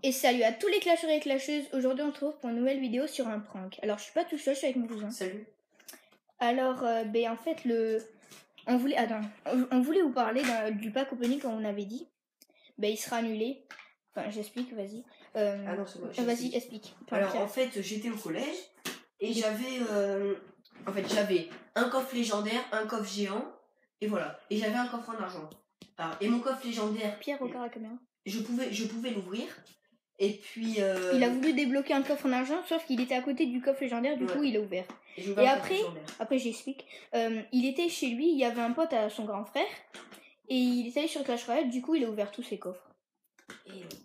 Et salut à tous les clasheurs et clasheuses. Aujourd'hui, on se retrouve pour une nouvelle vidéo sur un prank. Alors, je suis pas tout seul, je suis avec mon cousin. Salut. Alors, en fait, on voulait vous parler du pack opening comme on avait dit. Il sera annulé. Enfin, j'explique, vas-y. Ah non, c'est moi. Vas-y, explique. Alors, en fait, j'étais au collège et j'avais un coffre légendaire, un coffre géant, et voilà. Et j'avais un coffre en argent. Alors, et mon coffre légendaire, Pierre, regarde la caméra. je pouvais l'ouvrir. Et puis... Il a voulu débloquer un coffre en argent, sauf qu'il était à côté du coffre légendaire, du coup il a ouvert. Et après j'explique, il était chez lui, il y avait un pote à son grand frère, et il était allé sur Clash Royale, du coup il a ouvert tous ses coffres.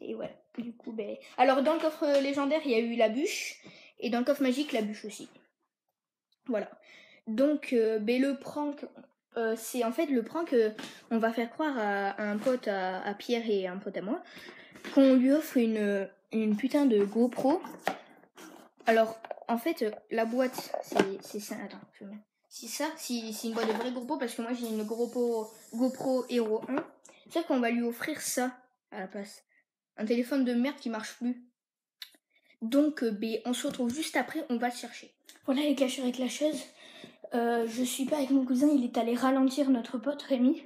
Et ouais, du coup, alors dans le coffre légendaire, il y a eu la bûche, et dans le coffre magique, la bûche aussi. Voilà. Donc, le prank, c'est en fait le prank, on va faire croire à un pote, à Pierre et un pote à moi, qu'on lui offre une putain de GoPro. Alors, en fait, la boîte, c'est ça. Attends, c'est ça, c'est une boîte de vraie GoPro, parce que moi j'ai une GoPro Hero 1. Sauf qu'on va lui offrir ça à la place. Un téléphone de merde qui marche plus. Donc, on se retrouve juste après, on va le chercher. Voilà les clasheurs et clasheuses. Je suis pas avec mon cousin, il est allé ralentir notre pote Rémi.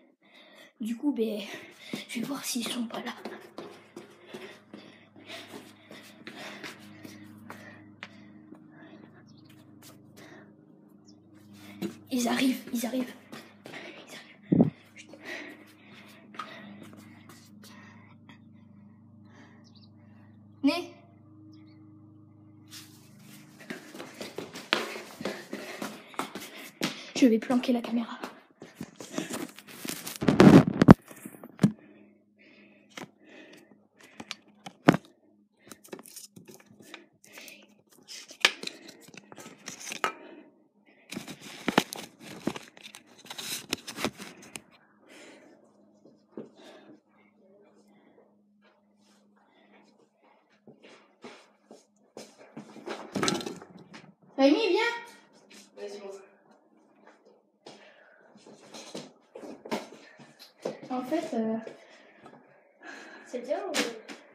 Du coup, je vais voir s'ils sont pas là. Ils arrivent. Né. Je vais planquer la caméra. Rémi, viens. Vas-y, bon. En fait, c'est bien ou...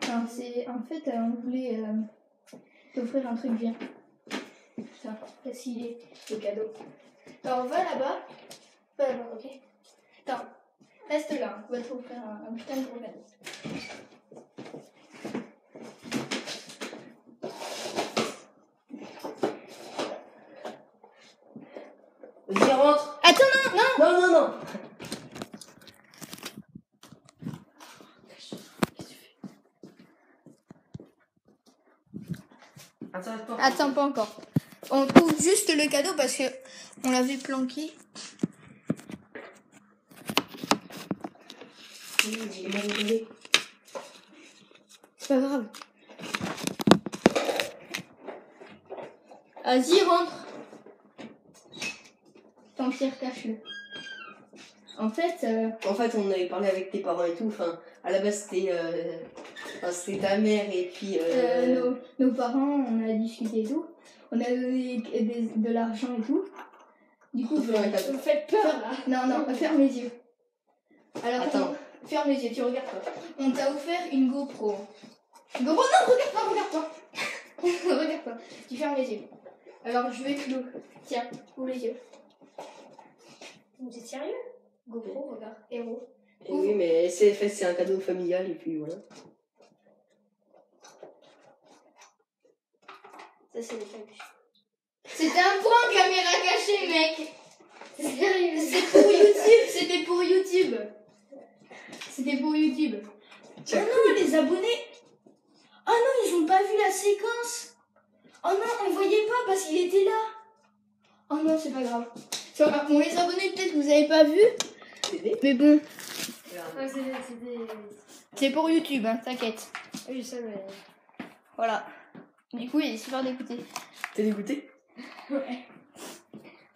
Non, en fait, on voulait t'offrir un truc bien. Ça, s'il est le cadeau. Alors, va là-bas. Va là-bas, ok. Attends, reste là. On va t'offrir un putain de gros cadeau. Vas-y, rentre. Attends, non. Non. Attends, pas encore. On trouve juste le cadeau parce que on l'avait planqué. C'est pas grave. Vas-y, rentre. Tant Pierre, cache-le. En fait, on avait parlé avec tes parents et tout. Enfin, à la base, c'était ta mère et puis... nos parents, on a discuté et tout. On a donné de l'argent et tout. Du coup, vous faites peur là. Non, ferme les yeux. Alors, attends. Ferme les yeux, tu regardes pas. On t'a offert une GoPro. Une GoPro, non, regarde pas. Regarde pas. Tu fermes les yeux. Alors, je vais te l'ouvrir. Tiens, ouvre les yeux. Vous êtes sérieux? GoPro, regarde, héros. Oui, mais c'est un cadeau familial et puis voilà. Ça, c'est les capuches. C'était un prank, caméra cachée, mec. C'est sérieux? C'était pour YouTube. Oh non, les abonnés. Oh non, ils ont pas vu la séquence. Oh non, on voyait pas parce qu'il était là. Oh non, c'est pas grave. Bon, les abonnés, peut-être que vous avez pas vu. Mais bon. Ouais, C'est pour YouTube, hein, t'inquiète. oui, je sais, mais... Voilà. Du coup, il est super dégoûté. T'es dégoûté? Ouais.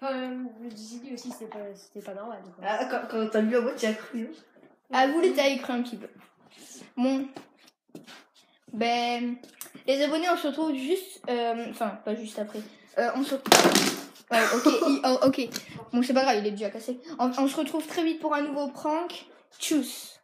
Le GCD aussi, c'était pas normal. Quoi. Ah, quand t'as lu la boîte, tu as cru. Hein? Ah, vous, t'as écrit un petit peu. Bon. Les abonnés, on se retrouve juste... Enfin, pas juste après. On se retrouve... Ouais, ok. Ok. Bon, c'est pas grave, il est déjà cassé. On se retrouve très vite pour un nouveau prank. Tchuss.